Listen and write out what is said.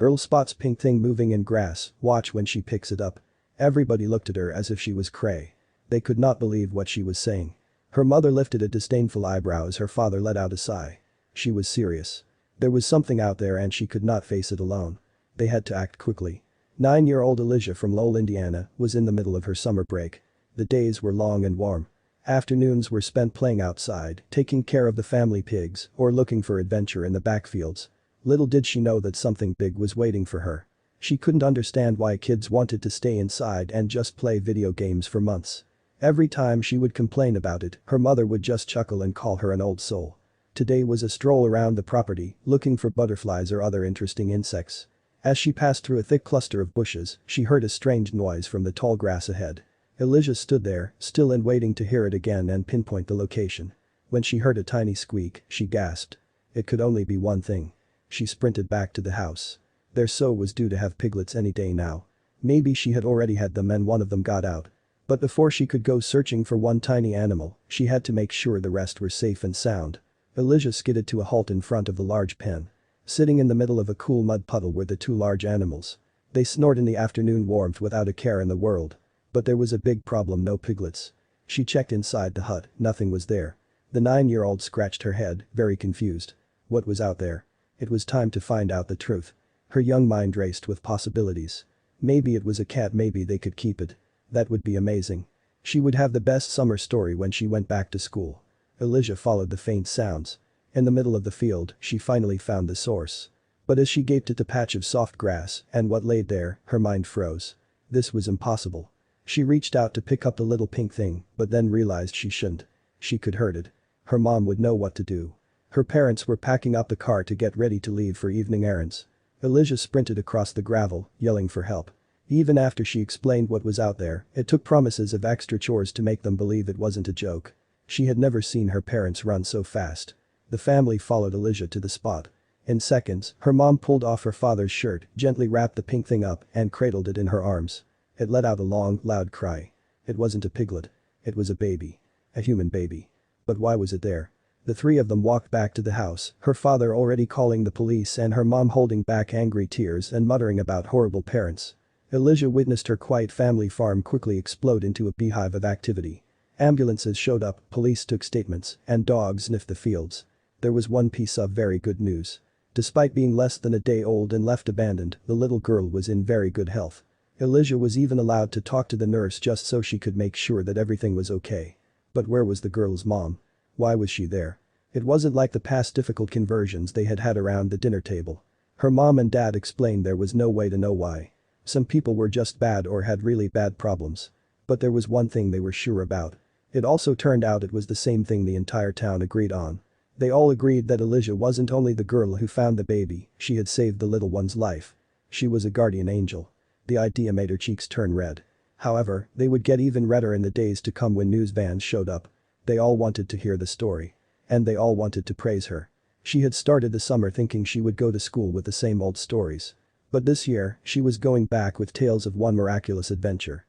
Earl spots pink thing moving in grass, watch when she picks it up. Everybody looked at her as if she was cray. They could not believe what she was saying. Her mother lifted a disdainful eyebrow as her father let out a sigh. She was serious. There was something out there and she could not face it alone. They had to act quickly. 9-year-old Elijah from Lowell, Indiana, was in the middle of her summer break. The days were long and warm. Afternoons were spent playing outside, taking care of the family pigs, or looking for adventure in the backfields. Little did she know that something big was waiting for her. She couldn't understand why kids wanted to stay inside and just play video games for months. Every time she would complain about it, her mother would just chuckle and call her an old soul. Today was a stroll around the property, looking for butterflies or other interesting insects. As she passed through a thick cluster of bushes, she heard a strange noise from the tall grass ahead. Elijah stood there, still and waiting to hear it again and pinpoint the location. When she heard a tiny squeak, she gasped. It could only be one thing. She sprinted back to the house. Their sow was due to have piglets any day now. Maybe she had already had them and one of them got out. But before she could go searching for one tiny animal, she had to make sure the rest were safe and sound. Elijah skidded to a halt in front of the large pen. Sitting in the middle of a cool mud puddle were the two large animals. They snored in the afternoon warmth without a care in the world. But there was a big problem: no piglets. She checked inside the hut, nothing was there. The 9-year-old scratched her head, very confused. What was out there? It was time to find out the truth. Her young mind raced with possibilities. Maybe it was a cat, maybe they could keep it. That would be amazing. She would have the best summer story when she went back to school. Elijah followed the faint sounds. In the middle of the field, she finally found the source. But as she gaped at the patch of soft grass and what laid there, her mind froze. This was impossible. She reached out to pick up the little pink thing, but then realized she shouldn't. She could hurt it. Her mom would know what to do. Her parents were packing up the car to get ready to leave for evening errands. Elijah sprinted across the gravel, yelling for help. Even after she explained what was out there, it took promises of extra chores to make them believe it wasn't a joke. She had never seen her parents run so fast. The family followed Elijah to the spot. In seconds, her mom pulled off her father's shirt, gently wrapped the pink thing up, and cradled it in her arms. It let out a long, loud cry. It wasn't a piglet. It was a baby. A human baby. But why was it there? The three of them walked back to the house, her father already calling the police and her mom holding back angry tears and muttering about horrible parents. Elijah witnessed her quiet family farm quickly explode into a beehive of activity. Ambulances showed up, police took statements, and dogs sniffed the fields. There was one piece of very good news. Despite being less than a day old and left abandoned, the little girl was in very good health. Elijah was even allowed to talk to the nurse just so she could make sure that everything was okay. But where was the girl's mom? Why was she there? It wasn't like the past difficult conversions they had had around the dinner table. Her mom and dad explained there was no way to know why. Some people were just bad or had really bad problems. But there was one thing they were sure about. It also turned out it was the same thing the entire town agreed on. They all agreed that Elijah wasn't only the girl who found the baby, she had saved the little one's life. She was a guardian angel. The idea made her cheeks turn red. However, they would get even redder in the days to come when news vans showed up. They all wanted to hear the story. And they all wanted to praise her. She had started the summer thinking she would go to school with the same old stories. But this year, she was going back with tales of one miraculous adventure.